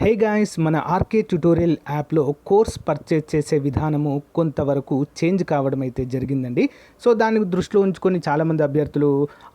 Hey guys, మన RK tutorial యాప్లో course purchase చేసే విధానము కొంతవరకు చేంజ్ కావడం అయితే జరిగిందండి. సో దాన్ని దృష్టిలో ఉంచుకొని చాలామంది అభ్యర్థులు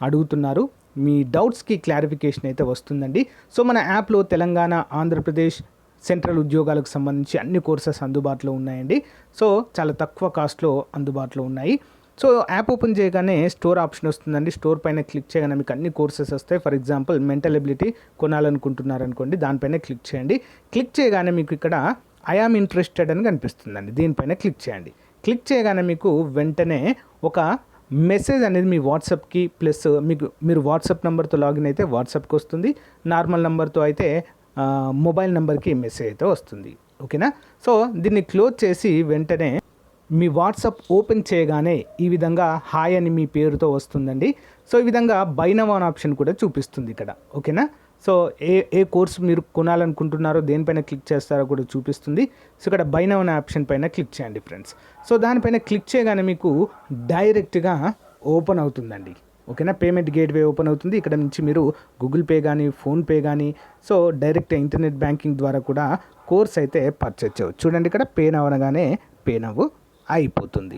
అడుగుతున్నారు. మీ డౌట్స్కి క్లారిఫికేషన్ అయితే వస్తుందండి. సో మన యాప్లో తెలంగాణ, ఆంధ్రప్రదేశ్, సెంట్రల్ ఉద్యోగాలకు సంబంధించి అన్ని కోర్సెస్ అందుబాటులో ఉన్నాయండి. సో చాలా తక్కువ కాస్ట్లో అందుబాటులో ఉన్నాయి. సో యాప్ ఓపెన్ చేయగానే స్టోర్ ఆప్షన్ వస్తుందండి. స్టోర్ పైన క్లిక్ చేయగానే మీకు అన్ని కోర్సెస్ వస్తాయి. ఫర్ ఎగ్జాంపుల్ మెంటల్ ఎబిలిటీ కొనాలనుకుంటున్నారనుకోండి, దానిపైన క్లిక్ చేయండి. క్లిక్ చేయగానే మీకు ఇక్కడ ఐ ఆమ్ ఇంట్రెస్టెడ్ అని కనిపిస్తుందండి. దీనిపైన క్లిక్ చేయండి. క్లిక్ చేయగానే మీకు వెంటనే ఒక మెసేజ్ అనేది మీ వాట్సాప్కి ప్లస్ మీరు వాట్సాప్ నెంబర్తో లాగిన్ అయితే వాట్సాప్కి వస్తుంది. నార్మల్ నెంబర్తో అయితే మొబైల్ నెంబర్కి మెసేజ్ అయితే వస్తుంది. ఓకేనా? సో దీన్ని క్లోజ్ చేసి వెంటనే మీ వాట్సాప్ ఓపెన్ చేయగానే ఈ విధంగా హాయ్ అని మీ పేరుతో వస్తుందండి. సో ఈ విధంగా బై నౌ అనే ఆప్షన్ కూడా చూపిస్తుంది ఇక్కడ. ఓకేనా? సో ఏ కోర్సు మీరు కొనాలనుకుంటున్నారో దేనిపైన క్లిక్ చేస్తారో కూడా చూపిస్తుంది. సో ఇక్కడ బై నౌ అనే ఆప్షన్ పైన క్లిక్ చేయండి ఫ్రెండ్స్. సో దానిపైన క్లిక్ చేయగానే మీకు డైరెక్ట్గా ఓపెన్ అవుతుందండి. ఓకేనా? పేమెంట్ గేట్వే ఓపెన్ అవుతుంది. ఇక్కడ నుంచి మీరు గూగుల్ పే కానీ, ఫోన్పే కానీ, సో డైరెక్ట్ ఇంటర్నెట్ బ్యాంకింగ్ ద్వారా కూడా కోర్స్ అయితే పర్చేజ్ చేయవచ్చు. చూడండి, ఇక్కడ పే నౌ అనగానే పే నౌ అయిపోతుంది.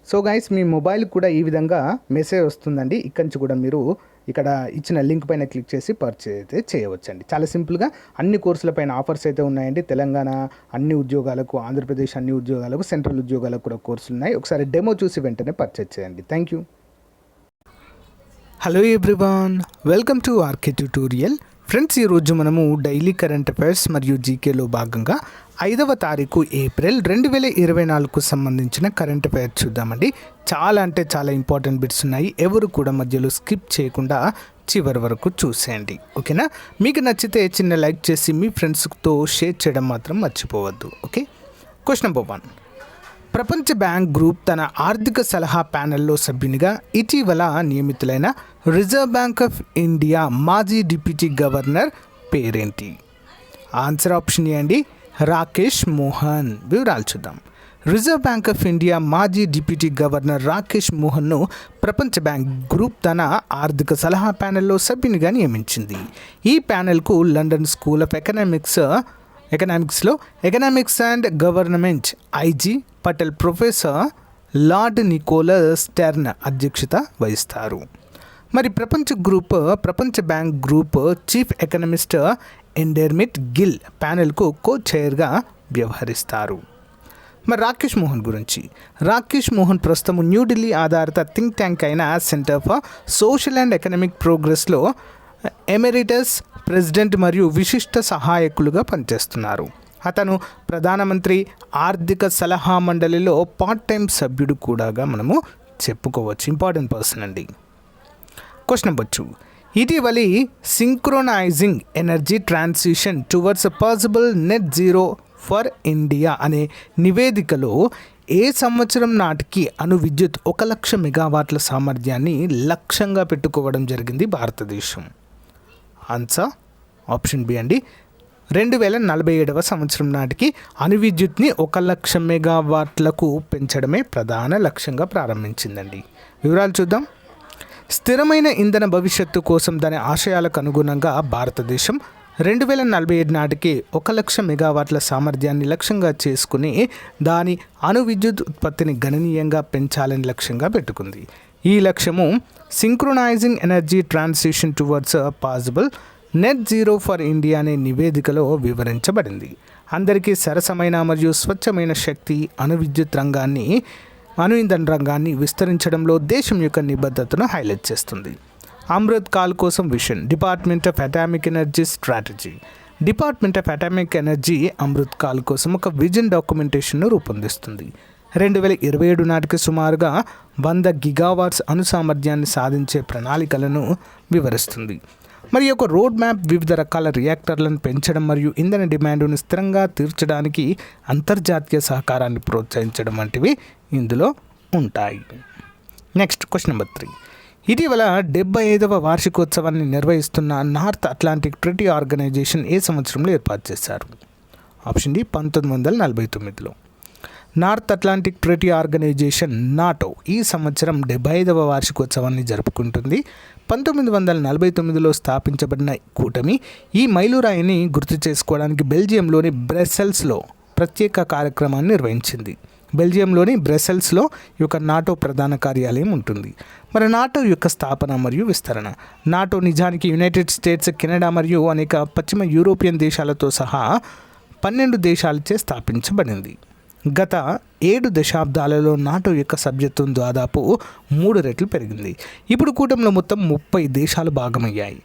సో గైస్, మీ మొబైల్ కూడా ఈ విధంగా మెసేజ్ వస్తుందండి. ఇక్కడి నుంచి కూడా మీరు ఇక్కడ ఇచ్చిన లింక్ పైన క్లిక్ చేసి పర్చేజ్ అయితే చేయవచ్చండి. చాలా సింపుల్గా అన్ని కోర్సుల పైన ఆఫర్స్ అయితే ఉన్నాయండి. తెలంగాణ అన్ని ఉద్యోగాలకు, ఆంధ్రప్రదేశ్ అన్ని ఉద్యోగాలకు, సెంట్రల్ ఉద్యోగాలకు కూడా కోర్సులు ఉన్నాయి. ఒకసారి డెమో చూసి వెంటనే పర్చేజ్ చేయండి. Thank you. Hello everyone, welcome to RK tutorial. Friends, ఈరోజు మనము డైలీ కరెంట్ అఫైర్స్ మరియు జీకేలో భాగంగా 5వ తారీఖు ఏప్రిల్ 2024కు సంబంధించిన కరెంట్ అఫైర్స్ చూద్దామండి. చాలా అంటే చాలా ఇంపార్టెంట్ బిట్స్ ఉన్నాయి. ఎవరు కూడా మధ్యలో స్కిప్ చేయకుండా చివరి వరకు చూసేయండి. ఓకేనా? మీకు నచ్చితే చిన్న లైక్ చేసి మీ ఫ్రెండ్స్తో షేర్ చేయడం మాత్రం మర్చిపోవద్దు. ఓకే? Question number 1. ప్రపంచ బ్యాంక్ గ్రూప్ తన ఆర్థిక సలహా ప్యానెల్లో సభ్యునిగా ఇటీవల నియమితులైన రిజర్వ్ బ్యాంక్ ఆఫ్ ఇండియా మాజీ డిప్యూటీ గవర్నర్ పేరేంటి? ఆన్సర్ ఆప్షన్ ఏ అండి, రాకేష్ మోహన్. వివరాలు చూద్దాం. రిజర్వ్ బ్యాంక్ ఆఫ్ ఇండియా మాజీ డిప్యూటీ గవర్నర్ రాకేష్ మోహన్ను ప్రపంచ బ్యాంక్ గ్రూప్ తన ఆర్థిక సలహా ప్యానెల్లో సభ్యునిగా నియమించింది. ఈ ప్యానెల్కు లండన్ స్కూల్ ఆఫ్ ఎకనామిక్స్లో economics and government IG Patel professor lord Nicholas Stern అధ్యక్షత వహిస్తారు. మరి ప్రపంచ bank group chief economist Indermit Gill ప్యానెల్కు కో చైర్గా వ్యవహరిస్తారు. మరి రాకేష్ మోహన్ గురించి. రాకేష్ మోహన్ ప్రస్తుతం న్యూఢిల్లీ ఆధారిత థింక్ ట్యాంక్ అయిన centre for social and economic ప్రోగ్రెస్లో ఎమెరిటస్ ప్రెసిడెంట్ మరియు విశిష్ట సహాయకులుగా పనిచేస్తున్నారు. అతను ప్రధానమంత్రి ఆర్థిక సలహా మండలిలో పార్ట్ టైం సభ్యుడు కూడాగా మనము చెప్పుకోవచ్చు. ఇంపార్టెంట్ పర్సన్ అండి. Question number 2. ఇటీవలి synchronising energy transition towards possible net zero for India అనే నివేదికలో ఏ సంవత్సరం నాటికి విద్యుత్ 1,00,000 మెగావాట్ల సామర్థ్యాన్ని లక్ష్యంగా పెట్టుకోవడం జరిగింది భారతదేశం? ఆన్సర్ ఆప్షన్ బి అండి, 2047వ సంవత్సరం నాటికి విద్యుత్ని 1,00,000 మెగావాట్లకు పెంచడమే ప్రధాన లక్ష్యంగా ప్రారంభించిందండి. వివరాలు చూద్దాం. స్థిరమైన ఇంధన భవిష్యత్తు కోసం దాని ఆశయాలకు అనుగుణంగా భారతదేశం 2047 నాటికి 1,00,000 మెగావాట్ల సామర్థ్యాన్ని లక్ష్యంగా చేసుకుని దాని విద్యుత్ ఉత్పత్తిని గణనీయంగా పెంచాలని లక్ష్యంగా పెట్టుకుంది. ఈ లక్ష్యము synchronising energy transition towards possible net zero for India అనే నివేదికలో వివరించబడింది. అందరికీ సరసమైన మరియు స్వచ్ఛమైన శక్తి ఇంధన రంగాన్ని విస్తరించడంలో దేశం యొక్క నిబద్ధతను హైలైట్ చేస్తుంది. అమృత్ కాల్ కోసం vision. Department of atomic energy strategy. Department of atomic energy Amrit call కోసం ఒక విజన్ డాక్యుమెంటేషన్ను రూపొందిస్తుంది. 2027 నాటికి సుమారుగా 100 గిగావాట్స్ సామర్థ్యాన్ని సాధించే ప్రణాళికలను వివరిస్తుంది. మరి ఒక రోడ్ మ్యాప్ వివిధ రకాల రియాక్టర్లను పెంచడం మరియు ఇంధన డిమాండ్ను స్థిరంగా తీర్చడానికి అంతర్జాతీయ సహకారాన్ని ప్రోత్సహించడం వంటివి ఇందులో ఉంటాయి. Next question number 3. ఇటీవల 75వ వార్షికోత్సవాన్ని నిర్వహిస్తున్న నార్త్ అట్లాంటిక్ ట్రీటీ ఆర్గనైజేషన్ ఏ సంవత్సరంలో ఏర్పాటు చేశారు? ఆప్షన్ డి, 1949లో. North Atlantic Treaty Organisation NATO ఈ సంవత్సరం 75వ వార్షికోత్సవాన్ని జరుపుకుంటుంది. 1949లో స్థాపించబడిన కూటమి ఈ మైలురాయిని గుర్తు చేసుకోవడానికి బెల్జియంలోని బ్రసెల్స్లో ప్రత్యేక కార్యక్రమాన్ని నిర్వహించింది. బెల్జియంలోని బ్రసెల్స్లో ఈ యొక్క నాటో ప్రధాన కార్యాలయం ఉంటుంది. మరి నాటో యొక్క స్థాపన మరియు విస్తరణ. నాటో నిజానికి యునైటెడ్ స్టేట్స్, కెనడా మరియు అనేక పశ్చిమ యూరోపియన్ దేశాలతో సహా 12 దేశాలచే స్థాపించబడింది. గత 7 దశాబ్దాలలో నాటో యొక్క సభ్యత్వం దాదాపు 3 రెట్లు పెరిగింది. ఇప్పుడు కూటమిలో మొత్తం 30 దేశాలు భాగమయ్యాయి.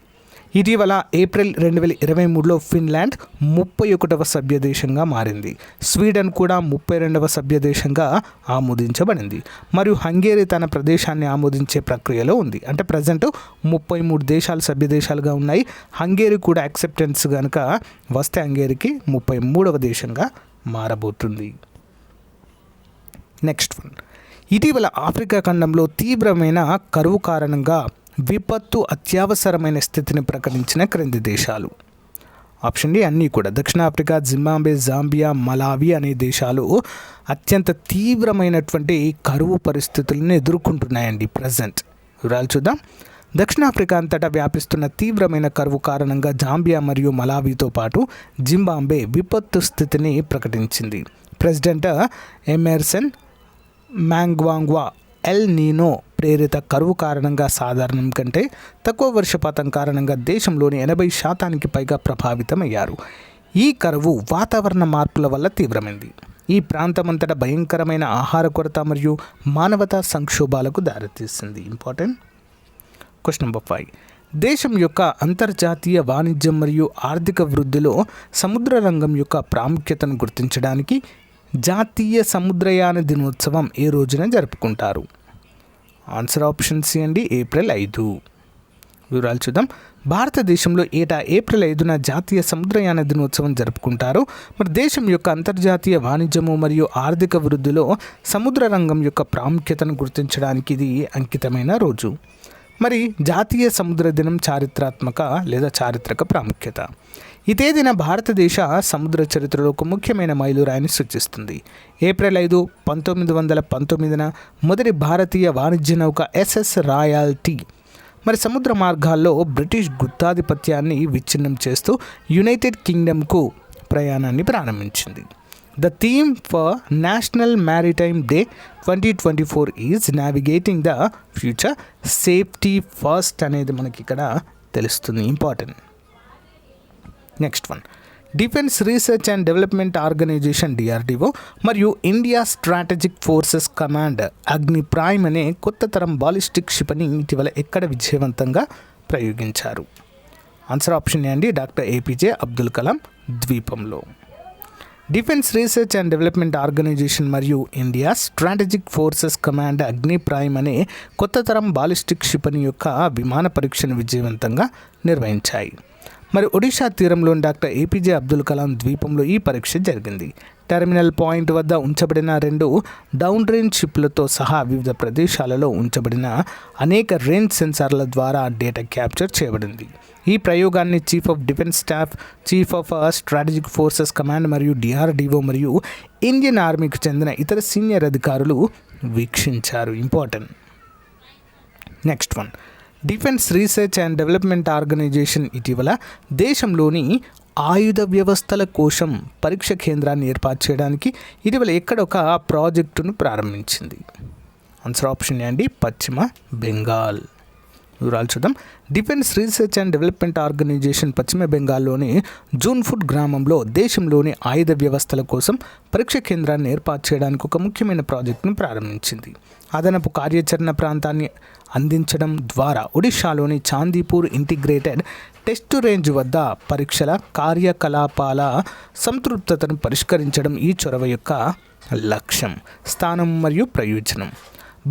ఇటీవల ఏప్రిల్ 2023లో ఫిన్లాండ్ 31వ సభ్య దేశంగా మారింది. స్వీడన్ కూడా 32వ సభ్య దేశంగా ఆమోదించబడింది. మరియు హంగేరీ తన ప్రదేశాన్ని ఆమోదించే ప్రక్రియలో ఉంది. అంటే ప్రజెంట్ 33 దేశాలు సభ్య దేశాలుగా ఉన్నాయి. హంగేరీ కూడా యాక్సెప్టెన్స్ కనుక వస్తే హంగేరీకి 33వ దేశంగా మారబోతుంది. నెక్స్ట్ వన్, ఇటీవల ఆఫ్రికా ఖండంలో తీవ్రమైన కరువు కారణంగా విపత్తు అత్యవసరమైన స్థితిని ప్రకటించిన క్రింది దేశాలు. ఆప్షన్ డి అన్నీ కూడా దక్షిణాఫ్రికా, జింబాబ్వే, జాంబియా, మలావి అనే దేశాలు అత్యంత తీవ్రమైనటువంటి కరువు పరిస్థితులను ఎదుర్కొంటున్నాయండి ప్రజెంట్. వివరాలు చూద్దాం. దక్షిణాఫ్రికా అంతటా వ్యాపిస్తున్న తీవ్రమైన కరువు కారణంగా జాంబియా మరియు మలావితో పాటు జింబాబ్వే విపత్తు స్థితిని ప్రకటించింది. ప్రెసిడెంట్ ఎమర్సన్ మ్నాంగ్వాంగ్వా ఎల్ నీనో ప్రేరిత కరువు కారణంగా సాధారణం కంటే తక్కువ వర్షపాతం కారణంగా దేశంలోని 80% పైగా ప్రభావితమయ్యారు. ఈ కరువు వాతావరణ మార్పుల వల్ల తీవ్రమైంది. ఈ ప్రాంతమంతటా భయంకరమైన ఆహార కొరత మరియు మానవతా సంక్షోభాలకు దారితీసింది. Important question number 5. దేశం యొక్క అంతర్జాతీయ వాణిజ్యం మరియు ఆర్థిక వృద్ధిలో సముద్ర రంగం యొక్క ప్రాముఖ్యతను గుర్తించడానికి జాతీయ సముద్రయాన దినోత్సవం ఏ రోజున జరుపుకుంటారు? ఆన్సర్ ఆప్షన్ సి అండి, ఏప్రిల్ 5. వివరాలు చూద్దాం. భారతదేశంలో ఏటా ఏప్రిల్ 5న జాతీయ సముద్రయాన దినోత్సవం జరుపుకుంటారు. మరి దేశం యొక్క అంతర్జాతీయ వాణిజ్యము మరియు ఆర్థిక వృద్ధిలో సముద్ర రంగం యొక్క ప్రాముఖ్యతను గుర్తించడానికి ఇది అంకితమైన రోజు. మరి జాతీయ సముద్ర దినం చారిత్రక ప్రాముఖ్యత. ఈ తేదీన భారతదేశ సముద్ర చరిత్రలో ఒక ముఖ్యమైన మైలురాయిని సూచిస్తుంది. ఏప్రిల్ 5, 1919న మొదటి భారతీయ వాణిజ్య నౌక ఎస్ఎస్ రాయల్టీ మరి సముద్ర మార్గాల్లో బ్రిటిష్ గుత్తాధిపత్యాన్ని విచ్ఛిన్నం చేస్తూ యునైటెడ్ కింగ్డమ్కు ప్రయాణాన్ని ప్రారంభించింది. The theme for national maritime day 2024 is navigating the future, safety first అనేది మనకి ఇక్కడ తెలుస్తుంది. Important. Next one, defence research and development organisation DRDO మరియు India strategic forces command Agni prime అనే కొత్త తరం బాలిస్టిక్ క్షిపణి ఇటీవల ఎక్కడ విజయవంతంగా ప్రయోగించారు? ఆన్సర్ ఆప్షన్ ఏ అండి, డాక్టర్ ఏపీజే అబ్దుల్ కలాం ద్వీపంలో. Defence research and development organisation మరియు India strategic forces command Agni prime అనే కొత్త తరం బాలిస్టిక్ క్షిపణి యొక్క విమాన పరీక్షను విజయవంతంగా నిర్వహించాయి. మరి ఒడిషా తీరంలోని డాక్టర్ ఏపీజే అబ్దుల్ కలాం ద్వీపంలో ఈ పరీక్ష జరిగింది. టెర్మినల్ పాయింట్ వద్ద ఉంచబడిన 2 డౌన్ రేంజ్ షిప్లతో సహా వివిధ ప్రదేశాలలో ఉంచబడిన అనేక రేంజ్ సెన్సార్ల ద్వారా డేటా క్యాప్చర్ చేయబడింది. ఈ ప్రయోగాన్ని chief of defence staff, chief of strategic forces command మరియు డిఆర్డిఓ మరియు ఇండియన్ ఆర్మీకి చెందిన ఇతర సీనియర్ అధికారులు వీక్షించారు. Important. Next one, defence research and development organisation ఇటీవల దేశంలోని ఆయుధ వ్యవస్థల కోసం పరీక్ష కేంద్రాన్ని ఏర్పాటు చేయడానికి ఇటీవల ఎక్కడ ఒక ప్రాజెక్టును ప్రారంభించింది? ఆన్సర్ ఆప్షన్ ఏ అండి, పశ్చిమ బెంగాల్. వివరాలు చూద్దాం. Defence research and development organisation పశ్చిమ బెంగాల్లోని జూన్ఫుడ్ గ్రామంలో దేశంలోని ఆయుధ వ్యవస్థల కోసం పరీక్ష కేంద్రాన్ని ఏర్పాటు చేయడానికి ఒక ముఖ్యమైన ప్రాజెక్టును ప్రారంభించింది. అదనపు కార్యాచరణ ప్రాంతాన్ని అందించడం ద్వారా ఒడిషాలోని చాందీపూర్ ఇంటిగ్రేటెడ్ టెస్ట్ రేంజ్ వద్ద పరీక్షల కార్యకలాపాల సంతృప్తతను పరిష్కరించడం ఈ చొరవ యొక్క లక్ష్యం. స్థానం మరియు ప్రయోజనం.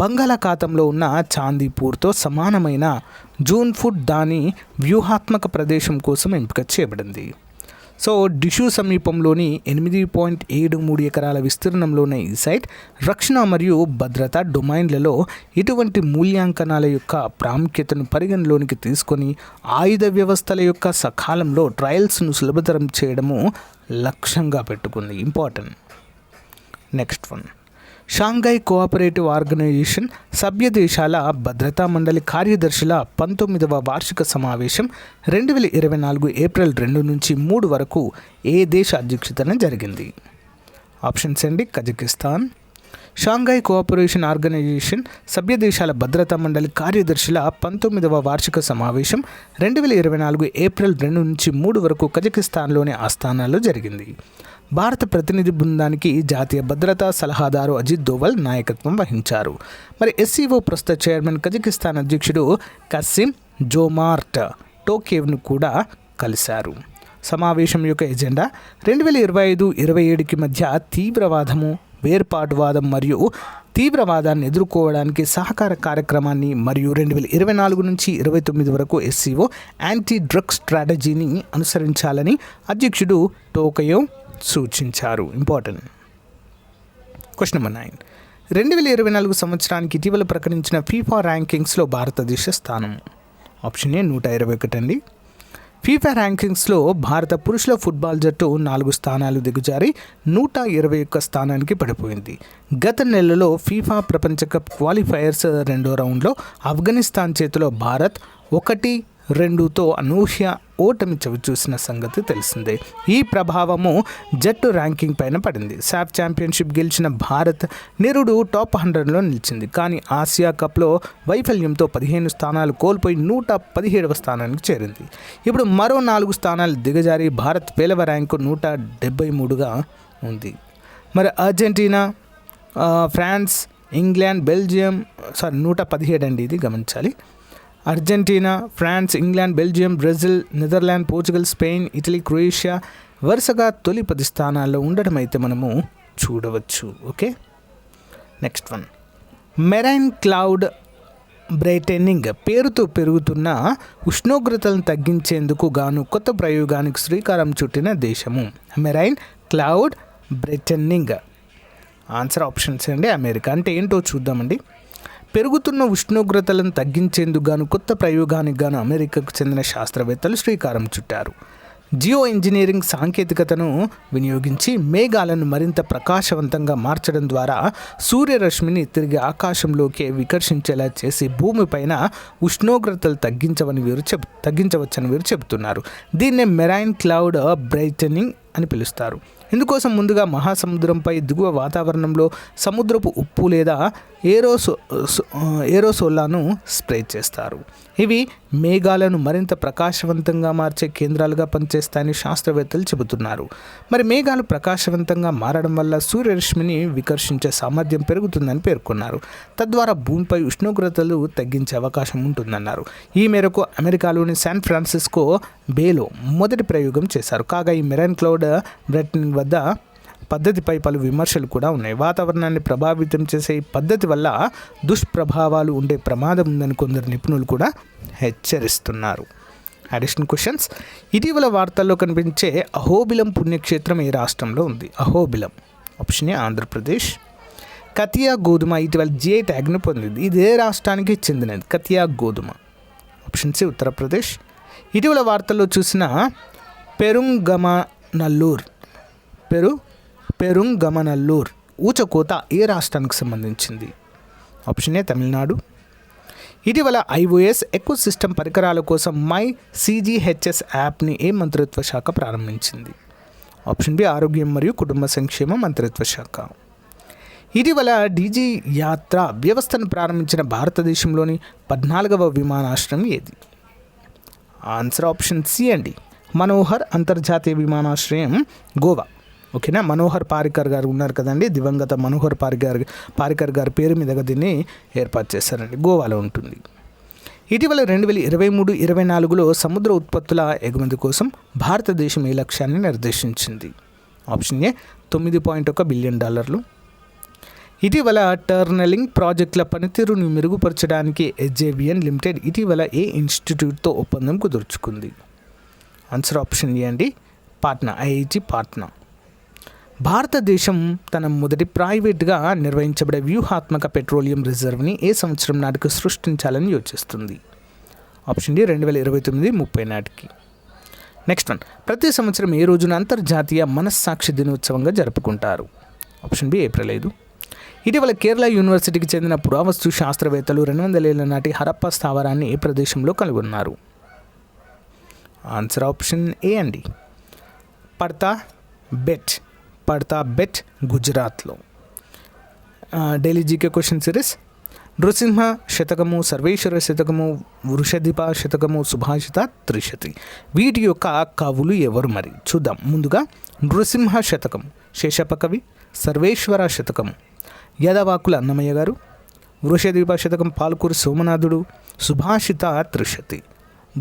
బంగాళాఖాతంలో ఉన్న చాందీపూర్తో సమానమైన జూన్ఫుడ్ దాని వ్యూహాత్మక ప్రదేశం కోసం ఎంపిక చేయబడింది. సో డిషు సమీపంలోని 8.73 ఎకరాల విస్తీర్ణంలో ఉన్న ఈ సైట్ రక్షణ మరియు భద్రతా డొమైన్లలో ఇటువంటి మూల్యాంకనాల యొక్క ప్రాముఖ్యతను పరిగణలోనికి తీసుకొని ఆయుధ వ్యవస్థల యొక్క సకాలంలో ట్రయల్స్ను సులభతరం చేయడము లక్ష్యంగా పెట్టుకుంది. Important. Next one, Shanghai cooperative organisation సభ్య దేశాల భద్రతా మండలి కార్యదర్శుల 19వ వార్షిక సమావేశం 2024 ఏప్రిల్ 2 నుంచి 3 వరకు ఏ దేశ అధ్యక్షతన జరిగింది? ఆప్షన్స్ అండి. కజకిస్తాన్. షాంఘై కోఆపరేషన్ ఆర్గనైజేషన్ సభ్య దేశాల భద్రతా మండలి కార్యదర్శుల 19వ వార్షిక సమావేశం 2024 ఏప్రిల్ 2 నుంచి 3 వరకు కజకిస్తాన్లోని ఆస్థానాలో జరిగింది. భారత ప్రతినిధి బృందానికి జాతీయ భద్రతా సలహాదారు అజిత్ దోవల్ నాయకత్వం వహించారు. మరి ఎస్సీఓ ప్రస్తుత చైర్మన్ కజకిస్తాన్ అధ్యక్షుడు కసిమ్ జోమార్ట్ టోకేవ్ను కూడా కలిశారు. సమావేశం యొక్క ఎజెండా 2025-27కి మధ్య తీవ్రవాదము, వేర్పాటువాదం మరియు తీవ్రవాదాన్ని ఎదుర్కోవడానికి సహకార కార్యక్రమాన్ని మరియు 2024 నుంచి 29 వరకు ఎస్సీఓ యాంటీ డ్రగ్స్ స్ట్రాటజీని అనుసరించాలని అధ్యక్షుడు టోకయోవ్ సూచించారు. ఇంపార్టెంట్. Question number 9. 2024 సంవత్సరానికి ఇటీవల ప్రకటించిన ఫీఫా ర్యాంకింగ్స్లో భారతదేశ స్థానం. ఆప్షన్ ఏ 121 అండి. ఫీఫా ర్యాంకింగ్స్లో భారత పురుషుల ఫుట్బాల్ జట్టు 4 స్థానాలు దిగజారి 121 స్థానానికి పడిపోయింది. గత నెలలో ఫీఫా ప్రపంచ కప్ క్వాలిఫైయర్స్ 2వ రౌండ్లో ఆఫ్ఘనిస్తాన్ చేతిలో భారత్ 1-2తో అనూహ్య ఓటమి చవిచూసిన సంగతి తెలిసిందే. ఈ ప్రభావము జట్టు ర్యాంకింగ్ పైన పడింది. సాఫ్ ఛాంపియన్షిప్ గెలిచిన భారత్ నిరుడు టాప్ 100లో నిలిచింది. కానీ ఆసియా కప్లో వైఫల్యంతో 15 స్థానాలు కోల్పోయి 117వ స్థానానికి చేరింది. ఇప్పుడు మరో 4 స్థానాలు దిగజారి భారత్ పేలవ ర్యాంకు 173గా ఉంది. మరి అర్జెంటీనా, ఫ్రాన్స్, ఇంగ్లాండ్, బెల్జియం 117 అండి, ఇది గమనించాలి. Argentina, France, England, Belgium, Brazil, Netherland, Portugal, Spain, Italy, Croatia వరుసగా తొలి 10 స్థానాల్లో ఉండడం అయితే మనము చూడవచ్చు. Okay. Next one. Marine cloud brightening పేరుతో పెరుగుతున్న ఉష్ణోగ్రతలను తగ్గించేందుకు గాను కొత్త ప్రయోగానికి శ్రీకారం చుట్టిన దేశము. Marine cloud brightening. Answer options అండి. అమెరికా. అంటే ఏంటో చూద్దామండి. పెరుగుతున్న ఉష్ణోగ్రతలను తగ్గించేందుకు గాను కొత్త ప్రయోగానికి గాను అమెరికాకు చెందిన శాస్త్రవేత్తలు శ్రీకారం చుట్టారు. జియో ఇంజనీరింగ్ సాంకేతికతను వినియోగించి మేఘాలను మరింత ప్రకాశవంతంగా మార్చడం ద్వారా సూర్యరశ్మిని తిరిగి ఆకాశంలోకి వికర్షించేలా చేసి భూమిపైన ఉష్ణోగ్రతలు తగ్గించవచ్చని వీరు చెబుతున్నారు. దీన్నే మెరైన్ క్లౌడ్ బ్రైటనింగ్ అని పిలుస్తారు. ఇందుకోసం ముందుగా మహాసముద్రంపై దిగువ వాతావరణంలో సముద్రపు ఉప్పు లేదా ఏరోసోలాను స్ప్రే చేస్తారు. ఇవి మేఘాలను మరింత ప్రకాశవంతంగా మార్చే కేంద్రాలుగా పనిచేస్తాయని శాస్త్రవేత్తలు చెబుతున్నారు. మరి మేఘాలు ప్రకాశవంతంగా మారడం వల్ల సూర్యరశ్మిని వికర్షించే సామర్థ్యం పెరుగుతుందని పేర్కొన్నారు. తద్వారా భూమిపై ఉష్ణోగ్రతలు తగ్గించే అవకాశం ఉంటుందన్నారు. ఈ మేరకు అమెరికాలోని శాన్ ఫ్రాన్సిస్కో బేలో మొదటి ప్రయోగం చేశారు. కాగా ఈ మెరైన్ క్లౌడ్ బ్రైటనింగ్ వద్ద పద్ధతిపై పలు విమర్శలు కూడా ఉన్నాయి. వాతావరణాన్ని ప్రభావితం చేసే ఈ పద్ధతి వల్ల దుష్ప్రభావాలు ఉండే ప్రమాదం ఉందని కొందరు నిపుణులు కూడా హెచ్చరిస్తున్నారు. Additional questions. ఇటీవల వార్తల్లో కనిపించే అహోబిలం పుణ్యక్షేత్రం ఏ రాష్ట్రంలో ఉంది? అహోబిలం. Option A Andhra Pradesh. కతియా గోధుమ ఇటీవల జిఐ ట్యాగ్ను పొందింది. ఇది ఏ రాష్ట్రానికి చెందినది? కతియా గోధుమ. Option C Uttar Pradesh. ఇటీవల వార్తల్లో చూసిన పెరుంగమనల్లూర్ ఊచకోత ఏ రాష్ట్రానికి సంబంధించింది? Option A Tamil Nadu. ఇటీవల iOS ఎకో సిస్టమ్ పరికరాల కోసం మై CGHS యాప్ని ఏ మంత్రిత్వ శాఖ ప్రారంభించింది? ఆప్షన్ బి ఆరోగ్యం మరియు కుటుంబ సంక్షేమ మంత్రిత్వ శాఖ. ఇటీవల డీజీ యాత్ర వ్యవస్థను ప్రారంభించిన భారతదేశంలోని 14వ విమానాశ్రయం ఏది? ఆన్సర్ ఆప్షన్ సి అండి. మనోహర్ అంతర్జాతీయ విమానాశ్రయం, గోవా. ఓకేనా. మనోహర్ పారికర్ గారు ఉన్నారు కదండి, దివంగత మనోహర్ పారికర్ గారి పేరు మీదుగా దీన్ని ఏర్పాటు చేశారండి. గోవాలో ఉంటుంది. ఇటీవల 2023-24లో సముద్ర ఉత్పత్తుల ఎగుమతి కోసం భారతదేశం ఈ లక్ష్యాన్ని నిర్దేశించింది. Option A $9.1 billion. ఇటీవల టర్నలింగ్ ప్రాజెక్టుల పనితీరును మెరుగుపరచడానికి SJVN లిమిటెడ్ ఇటీవల ఏ ఇన్స్టిట్యూట్తో ఒప్పందం కుదుర్చుకుంది? ఆన్సర్ ఆప్షన్ ఏ అండి. పాట్నా, IIT పాట్నా. భారతదేశం తన మొదటి ప్రైవేట్గా నిర్వహించబడే వ్యూహాత్మక పెట్రోలియం రిజర్వ్ని ఏ సంవత్సరం నాటికి సృష్టించాలని యోచిస్తుంది? ఆప్షన్ డి 2029-30 నాటికి. Next one. ప్రతి సంవత్సరం ఏ రోజున అంతర్జాతీయ మనస్సాక్షి దినోత్సవంగా జరుపుకుంటారు? Option B April 5. ఇటీవల కేరళ యూనివర్సిటీకి చెందిన పురావస్తు శాస్త్రవేత్తలు 200 ఏళ్ల నాటి హరప్పా స్థావరాన్ని ఏ ప్రదేశంలో కనుగొన్నారు? ఆన్సర్ ఆప్షన్ ఏ అండి, పడతా బెట్ గుజరాత్లో. Daily GK question series. Nrusimha Shatakamu, Sarveshwara Shatakamu, Vrushadhipa Shatakamu, Subhashita Trishati, వీటి యొక్క కవులు ఎవరు మరి చూద్దాం. ముందుగా నృసింహ శతకం శేషప్ప కవి, సర్వేశ్వర శతకము యదవాకుల అన్నమయ్య గారు, వృషధిప శతకం పాల్కూరి సోమనాథుడు, Subhashita Trishati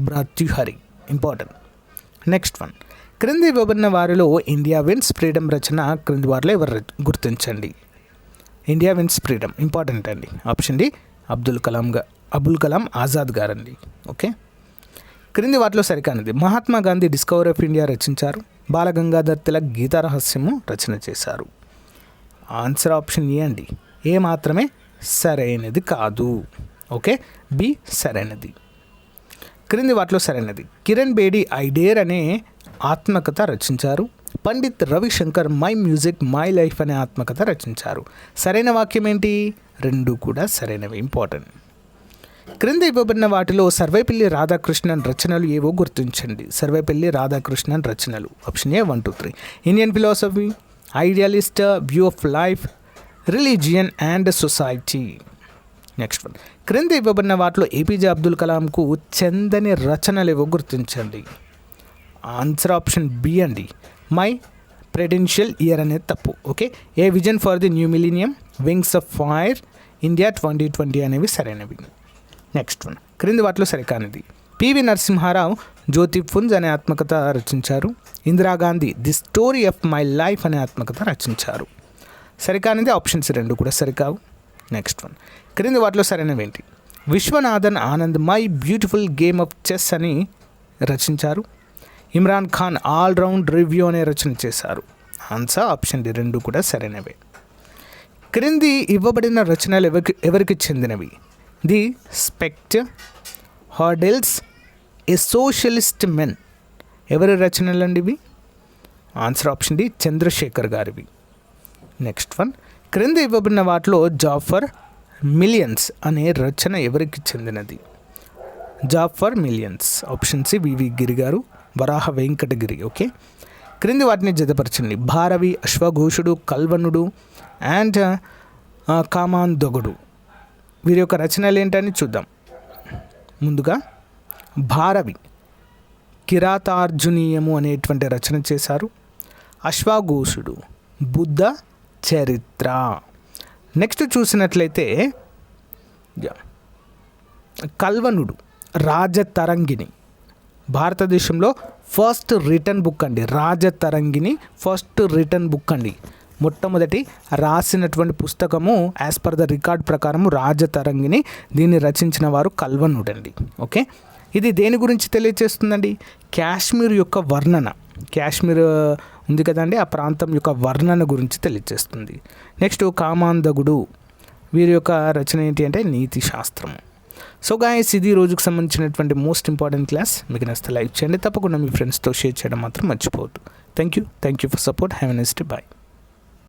Bhartrihari. Important. Next one, క్రింది ఇవ్వబడిన వారిలో ఇండియా విన్స్ ఫ్రీడమ్ రచన క్రింది వారిలో ఎవరు గుర్తించండి? ఇండియా విన్స్ ఫ్రీడమ్ ఇంపార్టెంట్ అండి. ఆప్షన్ డి అబుల్ కలాం ఆజాద్ గారండి. ఓకే, క్రింది వాటిలో సరికానిది. Mahatma Gandhi discovery of India రచించారు. బాలగంగాధర్ తిలక్ గీతారహస్యము రచన చేశారు. ఆన్సర్ ఆప్షన్ ఏ అండి, ఏ మాత్రమే సరైనది కాదు. ఓకే, బి సరైనది. క్రింది వాటిలో సరైనది. కిరణ్ బేడి ఐ డేర్ అనే ఆత్మకథ రచించారు. Pandit Ravishankar my music my life అనే ఆత్మకథ రచించారు. సరైన వాక్యం ఏంటి? రెండు కూడా సరైనవి. ఇంపార్టెంట్. క్రింద ఇవ్వబడిన వాటిలో సర్వేపల్లి రాధాకృష్ణన్ రచనలు ఏవో గుర్తించండి. సర్వేపల్లి రాధాకృష్ణన్ రచనలు. Option A 1, 2, 3. Indian philosophy, idealist, view of life, religion and society. Next one, క్రింద ఇవ్వబడిన వాటిలో ఏపీజే అబ్దుల్ కలాంకు చెందని రచనలు ఏవో గుర్తించండి. ఆన్సర్ ఆప్షన్ బి అండి, మై ప్రెడెన్షియల్ ఇయర్ అనేది తప్పు. Okay, A vision for the new millennium, wings of fire, India 2020 అనేవి సరైనవి. నెక్స్ట్ వన్, క్రింది వాటిలో సరికానిది. పివి నరసింహారావు జ్యోతిపుంజ్ అనే ఆత్మకథ రచించారు. Indira Gandhi the story of my life అనే ఆత్మకథ రచించారు. సరికానిది ఆప్షన్స్ రెండు కూడా సరికావు. నెక్స్ట్ వన్, క్రింది వాటిలో సరైనవి ఏంటి? Viswanathan Anand my beautiful game of chess అని రచించారు. Imran Khan all round review అనే రచన చేశారు. ఆన్సర్ ఆప్షన్ డి, రెండు కూడా సరైనవే. క్రింది ఇవ్వబడిన రచనలు ఎవరికి చెందినవి? The spect, hurdles, a socialist men, ఎవరి రచనలు అండి ఇవి? ఆన్సర్ ఆప్షన్ డి, చంద్రశేఖర్ గారివి. నెక్స్ట్ వన్, క్రింది ఇవ్వబడిన వాటిలో జాఫర్ మిలియన్స్ అనే రచన ఎవరికి చెందినది? జాఫర్ మిలియన్స్. ఆప్షన్ సి వివి గిరి గారు, వరాహ వెంకటగిరి. ఓకే, క్రింది వాటిని జతపరచండి. భారవి, అశ్వఘోషుడు, కల్వనుడు అండ్ కామాంధకుడు, వీరి యొక్క రచనలు ఏంటని చూద్దాం. ముందుగా భారవి కిరాతార్జునీయము అనేటువంటి రచన చేశారు. అశ్వఘోషుడు బుద్ధ చరిత్ర. నెక్స్ట్ చూసినట్లయితే కల్వనుడు రాజతరంగిణి, భారతదేశంలో ఫస్ట్ రిటర్న్ బుక్ అండి. రాజతరంగిణి ఫస్ట్ రిటర్న్ బుక్ అండి. మొట్టమొదటి రాసినటువంటి పుస్తకము యాజ్ పర్ ద రికార్డ్ ప్రకారము రాజతరంగిణి. దీన్ని రచించిన వారు కల్వనుడు అండి. ఓకే, ఇది దేని గురించి తెలియజేస్తుందండి? కాశ్మీర్ యొక్క వర్ణన, కాశ్మీర్ ఉంది కదండి, ఆ ప్రాంతం యొక్క వర్ణన గురించి తెలియజేస్తుంది. నెక్స్ట్ కామాంధకుడు, వీరి యొక్క రచన ఏంటి అంటే నీతి శాస్త్రము. సో గాయస్, ఇది రోజుకు సంబంధించినటువంటి మోస్ట్ ఇంపార్టెంట్ క్లాస్. మీకు నచ్చితే లైక్ చేయండి, తప్పకుండా మీ ఫ్రెండ్స్తో షేర్ చేయడం మాత్రం మర్చిపోవద్దు. Thank you for support. Have a nice day. Bye.